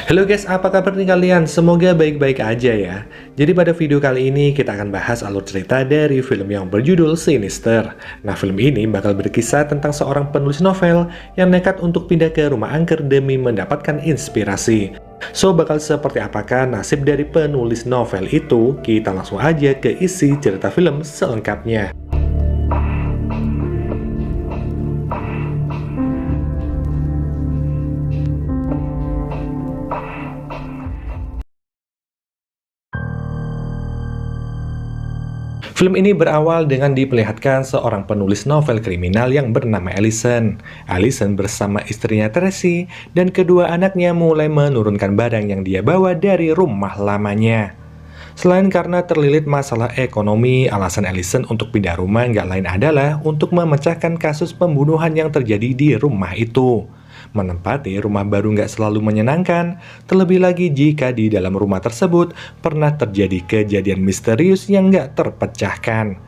Halo guys, apa kabar nih kalian? Semoga baik-baik aja ya. Jadi pada video kali ini kita akan bahas alur cerita dari film yang berjudul Sinister. Nah, film ini bakal berkisah tentang seorang penulis novel yang nekat untuk pindah ke rumah angker demi mendapatkan inspirasi. So, bakal seperti apakah nasib dari penulis novel itu? Kita langsung aja ke isi cerita film selengkapnya. Film ini berawal dengan diperlihatkan seorang penulis novel kriminal yang bernama Allison. Allison bersama istrinya Tracy dan kedua anaknya mulai menurunkan barang yang dia bawa dari rumah lamanya. Selain karena terlilit masalah ekonomi, alasan Allison untuk pindah rumah nggak lain adalah untuk memecahkan kasus pembunuhan yang terjadi di rumah itu. Menempati rumah baru nggak selalu menyenangkan, terlebih lagi jika di dalam rumah tersebut pernah terjadi kejadian misterius yang nggak terpecahkan.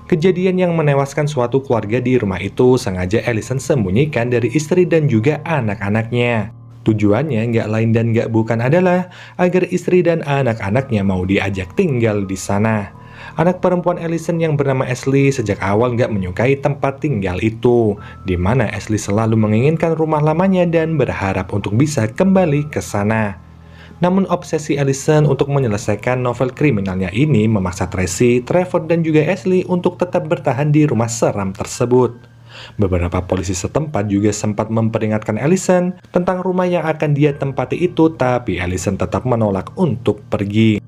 Kejadian yang menewaskan suatu keluarga di rumah itu sengaja Allison sembunyikan dari istri dan juga anak-anaknya. Tujuannya nggak lain dan nggak bukan adalah agar istri dan anak-anaknya mau diajak tinggal di sana. Anak perempuan Allison yang bernama Ashley sejak awal nggak menyukai tempat tinggal itu, di mana Ashley selalu menginginkan rumah lamanya dan berharap untuk bisa kembali ke sana. Namun obsesi Allison untuk menyelesaikan novel kriminalnya ini memaksa Tracy, Trevor, dan juga Ashley untuk tetap bertahan di rumah seram tersebut. Beberapa polisi setempat juga sempat memperingatkan Allison tentang rumah yang akan dia tempati itu, tapi Allison tetap menolak untuk pergi.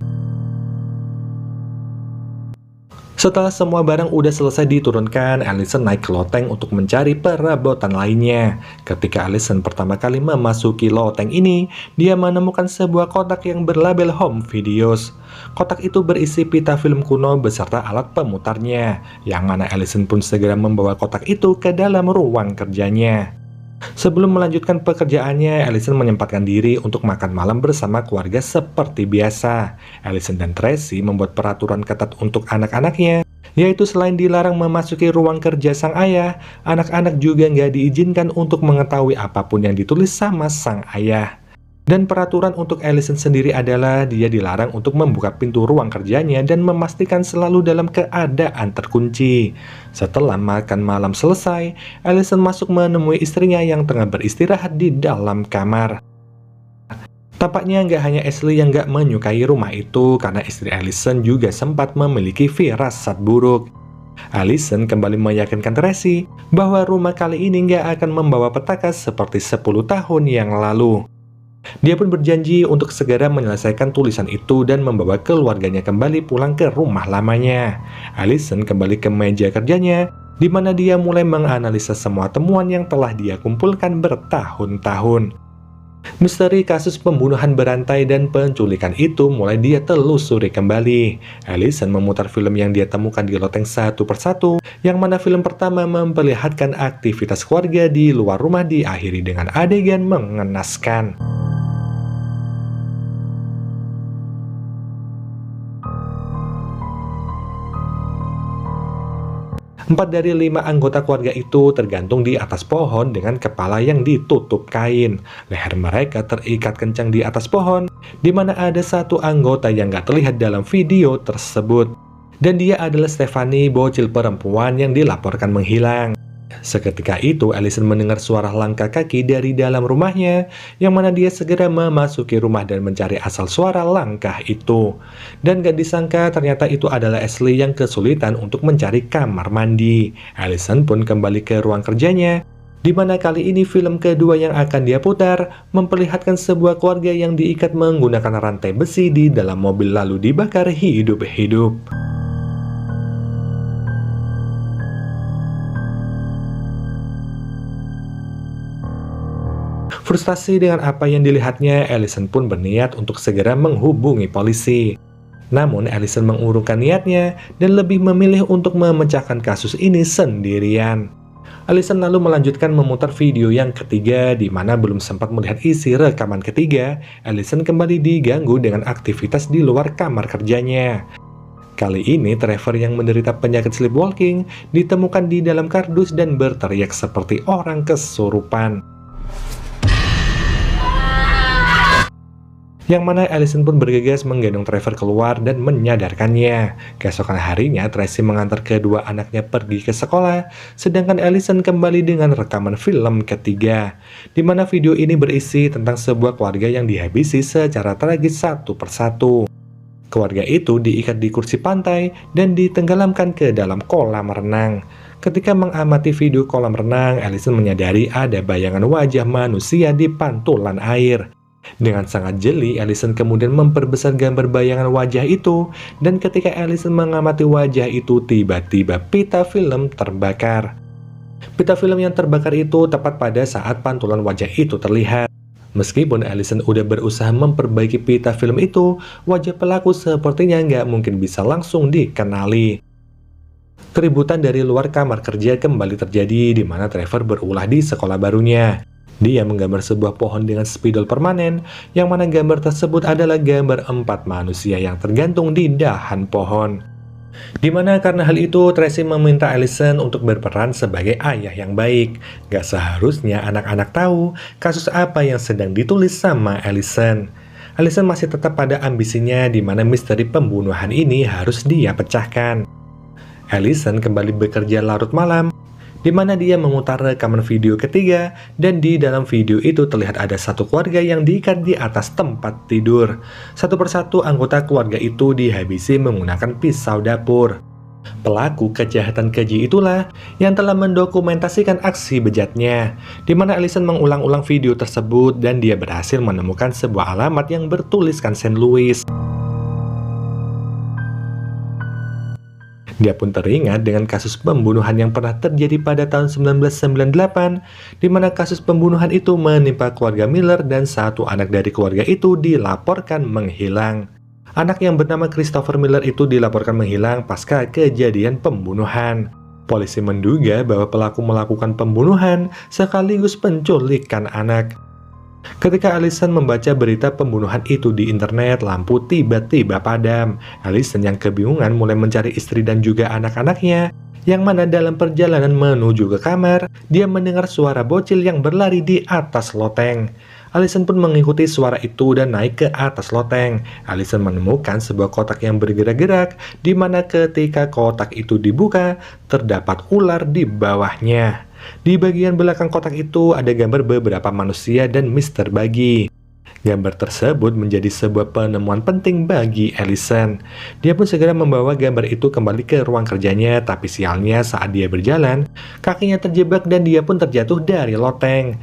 Setelah semua barang udah selesai diturunkan, Allison naik ke loteng untuk mencari perabotan lainnya. Ketika Allison pertama kali memasuki loteng ini, dia menemukan sebuah kotak yang berlabel Home Videos. Kotak itu berisi pita film kuno beserta alat pemutarnya, yang mana Allison pun segera membawa kotak itu ke dalam ruang kerjanya. Sebelum melanjutkan pekerjaannya, Allison menyempatkan diri untuk makan malam bersama keluarga seperti biasa. Allison dan Tracy membuat peraturan ketat untuk anak-anaknya, yaitu selain dilarang memasuki ruang kerja sang ayah, anak-anak juga nggak diizinkan untuk mengetahui apapun yang ditulis sama sang ayah. Dan peraturan untuk Allison sendiri adalah dia dilarang untuk membuka pintu ruang kerjanya dan memastikan selalu dalam keadaan terkunci. Setelah makan malam selesai, Allison masuk menemui istrinya yang tengah beristirahat di dalam kamar. Tampaknya nggak hanya Ashley yang nggak menyukai rumah itu, karena istri Allison juga sempat memiliki firasat buruk. Allison kembali meyakinkan Tracy bahwa rumah kali ini nggak akan membawa petaka seperti 10 tahun yang lalu. Dia pun berjanji untuk segera menyelesaikan tulisan itu dan membawa keluarganya kembali pulang ke rumah lamanya. Allison kembali ke meja kerjanya, di mana dia mulai menganalisa semua temuan yang telah dia kumpulkan bertahun-tahun. Misteri kasus pembunuhan berantai dan penculikan itu mulai dia telusuri kembali. Allison memutar film yang dia temukan di loteng satu persatu, yang mana film pertama memperlihatkan aktivitas keluarga di luar rumah diakhiri dengan adegan mengenaskan. 4 dari 5 anggota keluarga itu tergantung di atas pohon dengan kepala yang ditutup kain. Leher mereka terikat kencang di atas pohon, di mana ada satu anggota yang gak terlihat dalam video tersebut. Dan dia adalah Stephanie, bocil perempuan yang dilaporkan menghilang. Seketika itu, Allison mendengar suara langkah kaki dari dalam rumahnya, yang mana dia segera memasuki rumah dan mencari asal suara langkah itu. Dan gak disangka ternyata itu adalah Ashley yang kesulitan untuk mencari kamar mandi. Allison pun kembali ke ruang kerjanya, di mana kali ini film kedua yang akan dia putar memperlihatkan sebuah keluarga yang diikat menggunakan rantai besi di dalam mobil lalu dibakar hidup-hidup. Frustasi dengan apa yang dilihatnya, Allison pun berniat untuk segera menghubungi polisi. Namun, Allison mengurungkan niatnya dan lebih memilih untuk memecahkan kasus ini sendirian. Allison lalu melanjutkan memutar video yang ketiga, di mana belum sempat melihat isi rekaman ketiga, Allison kembali diganggu dengan aktivitas di luar kamar kerjanya. Kali ini, Trevor yang menderita penyakit sleepwalking ditemukan di dalam kardus dan berteriak seperti orang kesurupan. Yang mana Allison pun bergegas menggendong Trevor keluar dan menyadarkannya. Keesokan harinya, Tracy mengantar kedua anaknya pergi ke sekolah, sedangkan Allison kembali dengan rekaman film ketiga, di mana video ini berisi tentang sebuah keluarga yang dihabisi secara tragis satu persatu. Keluarga itu diikat di kursi pantai dan ditenggelamkan ke dalam kolam renang. Ketika mengamati video kolam renang, Allison menyadari ada bayangan wajah manusia di pantulan air. Dengan sangat jeli, Allison kemudian memperbesar gambar bayangan wajah itu, dan ketika Allison mengamati wajah itu, tiba-tiba pita film terbakar. Pita film yang terbakar itu tepat pada saat pantulan wajah itu terlihat. Meskipun Allison udah berusaha memperbaiki pita film itu, wajah pelaku sepertinya nggak mungkin bisa langsung dikenali. Keributan dari luar kamar kerja kembali terjadi, di mana Trevor berulah di sekolah barunya. Dia menggambar sebuah pohon dengan spidol permanen, yang mana gambar tersebut adalah gambar 4 manusia yang tergantung di dahan pohon. Dimana karena hal itu, Tracy meminta Allison untuk berperan sebagai ayah yang baik. Gak seharusnya anak-anak tahu kasus apa yang sedang ditulis sama Allison. Allison masih tetap pada ambisinya, di mana misteri pembunuhan ini harus dia pecahkan. Allison kembali bekerja larut malam, di mana dia memutar rekaman video ketiga, dan di dalam video itu terlihat ada satu keluarga yang diikat di atas tempat tidur. Satu persatu anggota keluarga itu dihabisi menggunakan pisau dapur. Pelaku kejahatan keji itulah yang telah mendokumentasikan aksi bejatnya, di mana Allison mengulang-ulang video tersebut dan dia berhasil menemukan sebuah alamat yang bertuliskan St. Louis. Dia pun teringat dengan kasus pembunuhan yang pernah terjadi pada tahun 1998, di mana kasus pembunuhan itu menimpa keluarga Miller dan satu anak dari keluarga itu dilaporkan menghilang. Anak yang bernama Christopher Miller itu dilaporkan menghilang pasca kejadian pembunuhan. Polisi menduga bahwa pelaku melakukan pembunuhan sekaligus penculikan anak. Ketika Allison membaca berita pembunuhan itu di internet, lampu tiba-tiba padam. Allison yang kebingungan mulai mencari istri dan juga anak-anaknya, yang mana dalam perjalanan menuju ke kamar, dia mendengar suara bocil yang berlari di atas loteng. Allison pun mengikuti suara itu dan naik ke atas loteng. Allison menemukan sebuah kotak yang bergerak-gerak, di mana ketika kotak itu dibuka, terdapat ular di bawahnya. Di bagian belakang kotak itu ada gambar beberapa manusia dan Mr. Buggy. Gambar tersebut menjadi sebuah penemuan penting bagi Allison. Dia pun segera membawa gambar itu kembali ke ruang kerjanya, tapi sialnya saat dia berjalan, kakinya terjebak dan dia pun terjatuh dari loteng.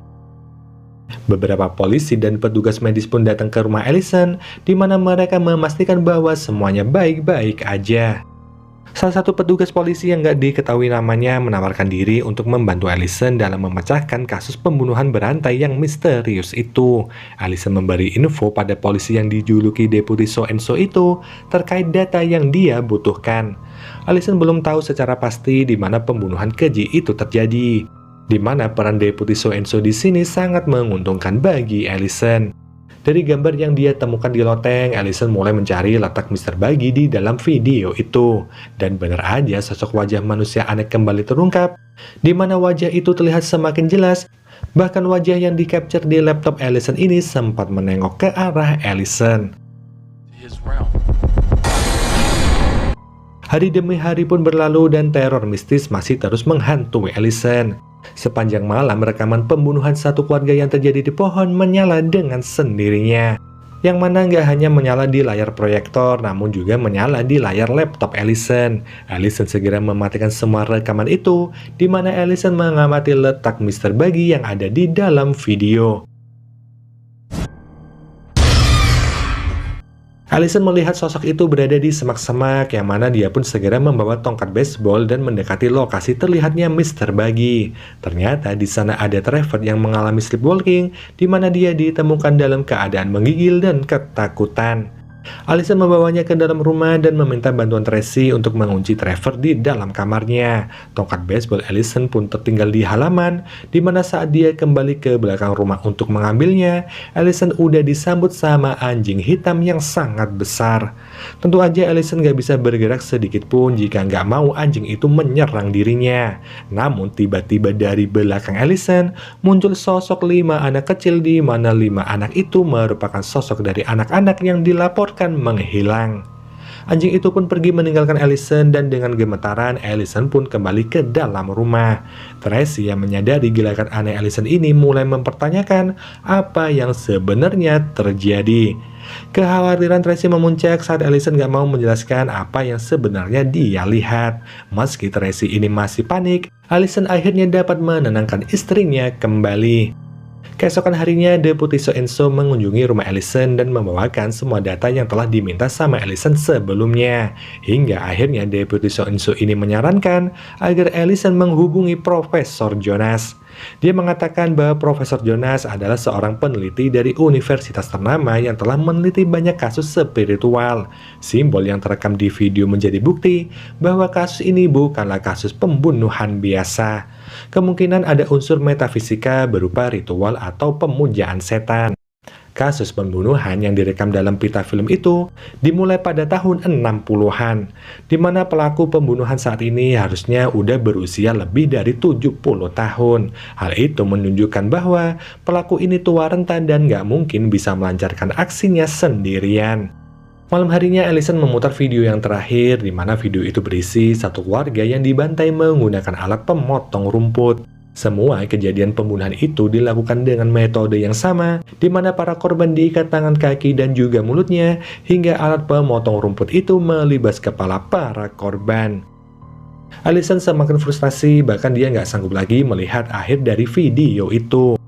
Beberapa polisi dan petugas medis pun datang ke rumah Allison, di mana mereka memastikan bahwa semuanya baik-baik aja. Salah satu petugas polisi yang gak diketahui namanya menawarkan diri untuk membantu Allison dalam memecahkan kasus pembunuhan berantai yang misterius itu. Allison memberi info pada polisi yang dijuluki Deputi So and So itu terkait data yang dia butuhkan. Allison belum tahu secara pasti di mana pembunuhan keji itu terjadi, di mana peran Deputi So and So di sini sangat menguntungkan bagi Allison. Dari gambar yang dia temukan di loteng, Allison mulai mencari letak Mr. Buggy di dalam video itu. Dan benar aja sosok wajah manusia aneh kembali terungkap, di mana wajah itu terlihat semakin jelas. Bahkan wajah yang di-capture di laptop Allison ini sempat menengok ke arah Allison. Hari demi hari pun berlalu dan teror mistis masih terus menghantui Allison. Sepanjang malam, rekaman pembunuhan satu keluarga yang terjadi di pohon menyala dengan sendirinya. Yang mana nggak hanya menyala di layar proyektor, namun juga menyala di layar laptop Allison. Allison segera mematikan semua rekaman itu, di mana Allison mengamati letak Mr. Buggy yang ada di dalam video. Allison melihat sosok itu berada di semak-semak, yang mana dia pun segera membawa tongkat baseball dan mendekati lokasi terlihatnya Mr. Buggy. Ternyata di sana ada Trevor yang mengalami sleepwalking, di mana dia ditemukan dalam keadaan menggigil dan ketakutan. Alison membawanya ke dalam rumah dan meminta bantuan Tracy untuk mengunci Trevor di dalam kamarnya. Tongkat baseball Alison pun tertinggal di halaman, di mana saat dia kembali ke belakang rumah untuk mengambilnya, Alison udah disambut sama anjing hitam yang sangat besar. Tentu aja Alison gak bisa bergerak sedikit pun jika nggak mau anjing itu menyerang dirinya. Namun tiba-tiba dari belakang Alison muncul sosok 5 anak kecil, di mana 5 anak itu merupakan sosok dari anak-anak yang dilaporkan menghilang. Anjing itu pun pergi meninggalkan Alison dan dengan gemetaran Alison pun kembali ke dalam rumah. Tracy yang menyadari gelagat aneh Alison ini mulai mempertanyakan apa yang sebenarnya terjadi. Kekhawatiran Tracy memuncak saat Alison gak mau menjelaskan apa yang sebenarnya dia lihat. Meski Tracy ini masih panik, Alison akhirnya dapat menenangkan istrinya kembali. Keesokan harinya, Deputi So Enso mengunjungi rumah Alison dan membawakan semua data yang telah diminta sama Alison sebelumnya. Hingga akhirnya Deputi So Enso ini menyarankan agar Alison menghubungi Profesor Jonas. Dia mengatakan bahwa Profesor Jonas adalah seorang peneliti dari universitas ternama yang telah meneliti banyak kasus spiritual. Simbol yang terekam di video menjadi bukti bahwa kasus ini bukanlah kasus pembunuhan biasa. Kemungkinan ada unsur metafisika berupa ritual atau pemujaan setan. Kasus pembunuhan yang direkam dalam pita film itu dimulai pada tahun 60-an, di mana pelaku pembunuhan saat ini harusnya udah berusia lebih dari 70 tahun. Hal itu menunjukkan bahwa pelaku ini tua renta dan nggak mungkin bisa melancarkan aksinya sendirian. Malam harinya Alison memutar video yang terakhir, di mana video itu berisi satu keluarga yang dibantai menggunakan alat pemotong rumput. Semua kejadian pembunuhan itu dilakukan dengan metode yang sama, di mana para korban diikat tangan, kaki, dan juga mulutnya, hingga alat pemotong rumput itu melibas kepala para korban. Alison semakin frustasi, bahkan dia nggak sanggup lagi melihat akhir dari video itu.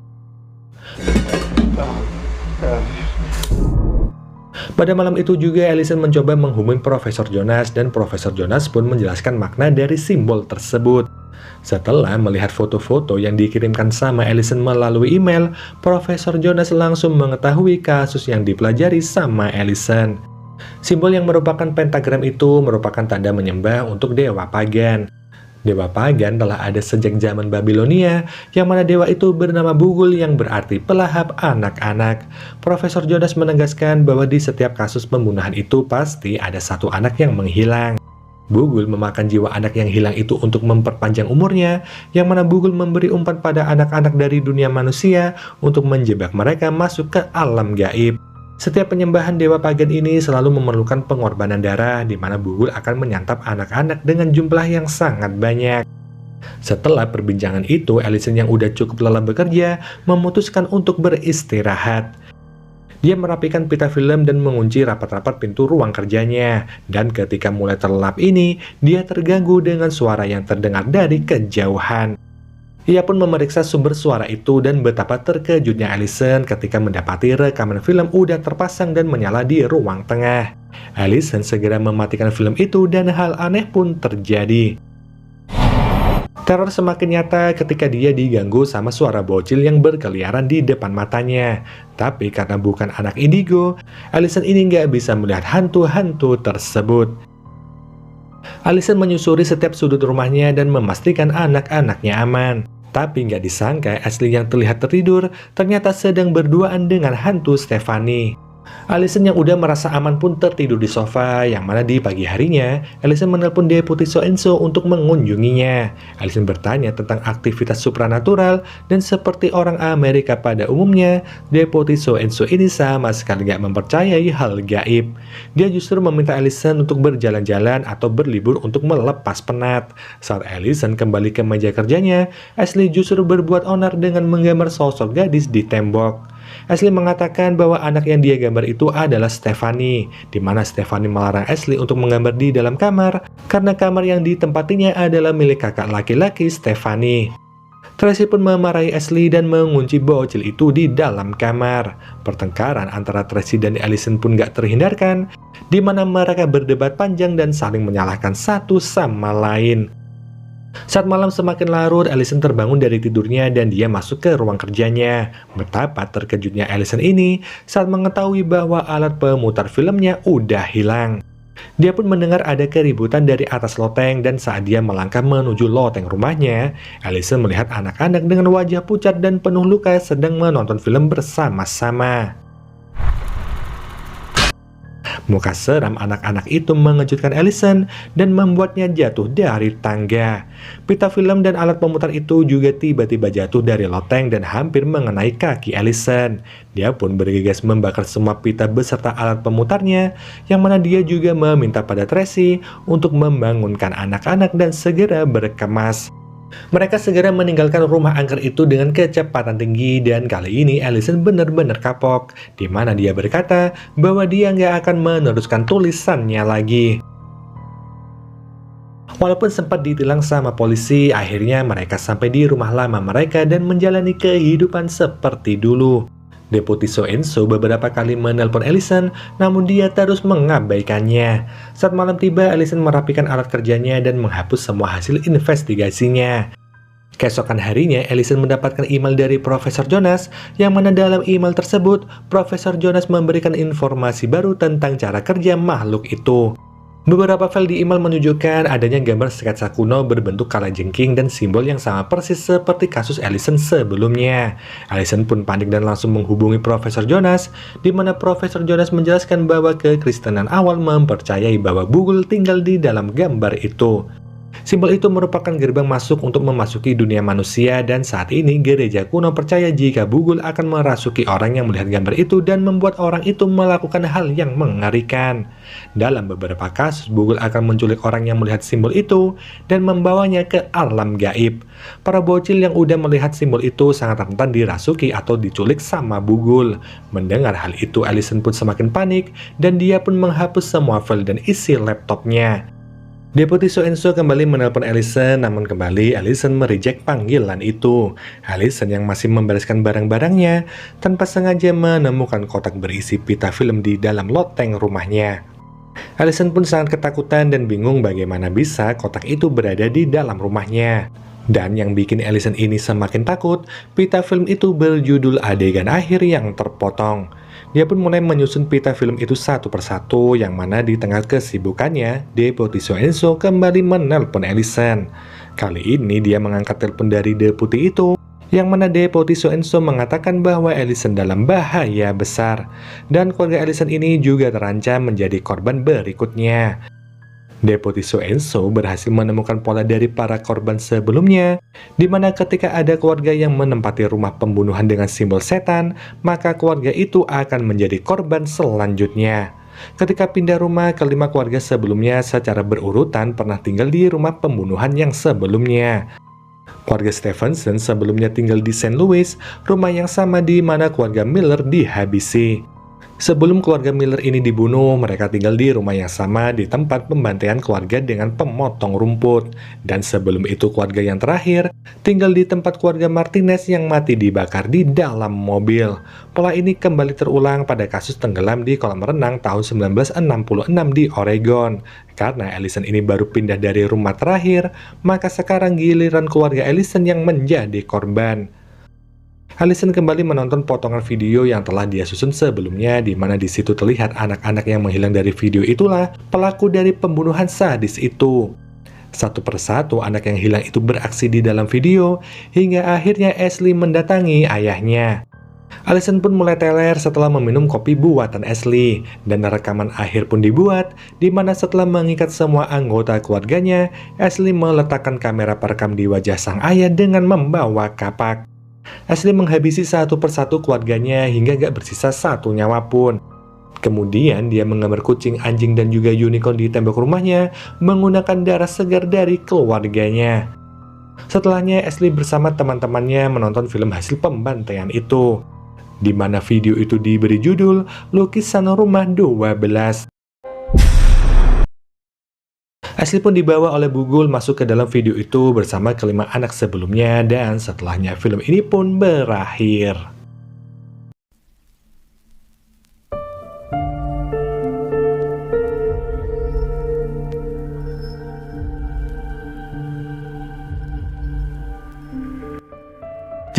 Pada malam itu juga Alison mencoba menghubungi Profesor Jonas dan Profesor Jonas pun menjelaskan makna dari simbol tersebut. Setelah melihat foto-foto yang dikirimkan sama Alison melalui email, Profesor Jonas langsung mengetahui kasus yang dipelajari sama Alison. Simbol yang merupakan pentagram itu merupakan tanda menyembah untuk dewa pagan. Dewa pagan telah ada sejak zaman Babilonia, yang mana dewa itu bernama Bugul yang berarti pelahap anak-anak. Profesor Jonas menegaskan bahwa di setiap kasus pembunuhan itu pasti ada satu anak yang menghilang. Bugul memakan jiwa anak yang hilang itu untuk memperpanjang umurnya, yang mana Bugul memberi umpan pada anak-anak dari dunia manusia untuk menjebak mereka masuk ke alam gaib. Setiap penyembahan dewa pagan ini selalu memerlukan pengorbanan darah, di mana Bugul akan menyantap anak-anak dengan jumlah yang sangat banyak. Setelah perbincangan itu, Alison yang udah cukup lelah bekerja, memutuskan untuk beristirahat. Dia merapikan pita film dan mengunci rapat-rapat pintu ruang kerjanya. Dan ketika mulai terlelap ini, dia terganggu dengan suara yang terdengar dari kejauhan. Ia pun memeriksa sumber suara itu dan betapa terkejutnya Alison ketika mendapati rekaman film udah terpasang dan menyala di ruang tengah. Alison segera mematikan film itu dan hal aneh pun terjadi. Teror semakin nyata ketika dia diganggu sama suara bocil yang berkeliaran di depan matanya. Tapi karena bukan anak indigo, Alison ini nggak bisa melihat hantu-hantu tersebut. Alison menyusuri setiap sudut rumahnya dan memastikan anak-anaknya aman. Tapi nggak disangka Ashley yang terlihat tertidur ternyata sedang berduaan dengan hantu Stephanie. Alison yang udah merasa aman pun tertidur di sofa, yang mana di pagi harinya Alison menelpon Deputi So Enso untuk mengunjunginya. Alison bertanya tentang aktivitas supranatural, dan seperti orang Amerika pada umumnya, Deputi So Enso ini sama sekali gak mempercayai hal gaib. Dia justru meminta Alison untuk berjalan-jalan atau berlibur untuk melepas penat. Saat Alison kembali ke meja kerjanya, Ashley justru berbuat onar dengan menggambar sosok gadis di tembok. Ashley mengatakan bahwa anak yang dia gambar itu adalah Stephanie, di mana Stephanie melarang Ashley untuk menggambar di dalam kamar karena kamar yang ditempatinya adalah milik kakak laki-laki Stephanie. Tracy pun memarahi Ashley dan mengunci bocil itu di dalam kamar. Pertengkaran antara Tracy dan Alison pun gak terhindarkan, di mana mereka berdebat panjang dan saling menyalahkan satu sama lain. Saat malam semakin larut, Allison terbangun dari tidurnya dan dia masuk ke ruang kerjanya. Betapa terkejutnya Allison ini saat mengetahui bahwa alat pemutar filmnya udah hilang. Dia pun mendengar ada keributan dari atas loteng dan saat dia melangkah menuju loteng rumahnya, Allison melihat anak-anak dengan wajah pucat dan penuh luka sedang menonton film bersama-sama. Muka seram anak-anak itu mengejutkan Allison dan membuatnya jatuh dari tangga. Pita film dan alat pemutar itu juga tiba-tiba jatuh dari loteng dan hampir mengenai kaki Allison. Dia pun bergegas membakar semua pita beserta alat pemutarnya, yang mana dia juga meminta pada Tracy untuk membangunkan anak-anak dan segera berkemas. Mereka segera meninggalkan rumah angker itu dengan kecepatan tinggi dan kali ini Allison benar-benar kapok, di mana dia berkata bahwa dia nggak akan meneruskan tulisannya lagi. Walaupun sempat ditilang sama polisi, akhirnya mereka sampai di rumah lama mereka dan menjalani kehidupan seperti dulu. Deputi So Enso beberapa kali menelpon Allison, namun dia terus mengabaikannya. Saat malam tiba, Allison merapikan alat kerjanya dan menghapus semua hasil investigasinya. Keesokan harinya, Allison mendapatkan email dari Profesor Jonas, yang mana dalam email tersebut, Profesor Jonas memberikan informasi baru tentang cara kerja makhluk itu. Beberapa file di email menunjukkan adanya gambar sketsa kuno berbentuk kalajengking dan simbol yang sama persis seperti kasus Allison sebelumnya. Allison pun panik dan langsung menghubungi Profesor Jonas, di mana Profesor Jonas menjelaskan bahwa kekristenan awal mempercayai bahwa Bugul tinggal di dalam gambar itu. Simbol itu merupakan gerbang masuk untuk memasuki dunia manusia dan saat ini gereja kuno percaya jika Bugul akan merasuki orang yang melihat gambar itu dan membuat orang itu melakukan hal yang mengerikan. Dalam beberapa kasus, Bugul akan menculik orang yang melihat simbol itu dan membawanya ke alam gaib. Para bocil yang udah melihat simbol itu sangat rentan dirasuki atau diculik sama Bugul. Mendengar hal itu, Allison pun semakin panik dan dia pun menghapus semua file dan isi laptopnya. Deputi So Enso kembali menelpon Allison, namun kembali Allison mereject panggilan itu. Allison yang masih membereskan barang-barangnya, tanpa sengaja menemukan kotak berisi pita film di dalam loteng rumahnya. Allison pun sangat ketakutan dan bingung bagaimana bisa kotak itu berada di dalam rumahnya. Dan yang bikin Allison ini semakin takut, pita film itu berjudul Adegan Akhir yang Terpotong. Dia pun mulai menyusun pita film itu satu persatu, yang mana di tengah kesibukannya, Deputi So Enso kembali menelpon Allison. Kali ini dia mengangkat telepon dari deputi itu, yang mana Deputi So Enso mengatakan bahwa Allison dalam bahaya besar, dan keluarga Allison ini juga terancam menjadi korban berikutnya. Deputi So Enso berhasil menemukan pola dari para korban sebelumnya, di mana ketika ada keluarga yang menempati rumah pembunuhan dengan simbol setan, maka keluarga itu akan menjadi korban selanjutnya. Ketika pindah rumah, kelima keluarga sebelumnya secara berurutan pernah tinggal di rumah pembunuhan yang sebelumnya. Keluarga Stevenson sebelumnya tinggal di St. Louis, rumah yang sama di mana keluarga Miller dihabisi. Sebelum keluarga Miller ini dibunuh, mereka tinggal di rumah yang sama di tempat pembantaian keluarga dengan pemotong rumput. Dan sebelum itu keluarga yang terakhir, tinggal di tempat keluarga Martinez yang mati dibakar di dalam mobil. Pola ini kembali terulang pada kasus tenggelam di kolam renang tahun 1966 di Oregon. Karena Allison ini baru pindah dari rumah terakhir, maka sekarang giliran keluarga Allison yang menjadi korban. Allison kembali menonton potongan video yang telah dia susun sebelumnya, di mana di situ terlihat anak-anak yang menghilang dari video itulah pelaku dari pembunuhan sadis itu. Satu persatu anak yang hilang itu beraksi di dalam video, hingga akhirnya Ashley mendatangi ayahnya. Allison pun mulai teler setelah meminum kopi buatan Ashley, dan rekaman akhir pun dibuat, di mana setelah mengikat semua anggota keluarganya, Ashley meletakkan kamera perekam di wajah sang ayah dengan membawa kapak. Ashley menghabisi satu persatu keluarganya hingga gak bersisa satu nyawa pun. Kemudian dia menggambar kucing, anjing, dan juga unicorn di tembok rumahnya menggunakan darah segar dari keluarganya. Setelahnya Ashley bersama teman-temannya menonton film hasil pembantaian itu, di mana video itu diberi judul Lukisan Rumah 12. Ashley pun dibawa oleh Bugul masuk ke dalam video itu bersama kelima anak sebelumnya, dan setelahnya film ini pun berakhir.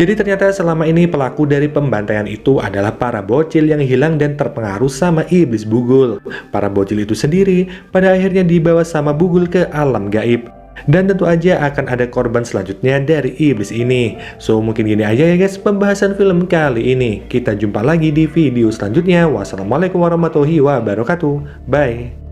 Jadi ternyata selama ini pelaku dari pembantaian itu adalah para bocil yang hilang dan terpengaruh sama iblis Bugul. Para bocil itu sendiri pada akhirnya dibawa sama Bugul ke alam gaib. Dan tentu aja akan ada korban selanjutnya dari iblis ini. So mungkin gini aja ya guys pembahasan film kali ini. Kita jumpa lagi di video selanjutnya. Wassalamualaikum warahmatullahi wabarakatuh. Bye.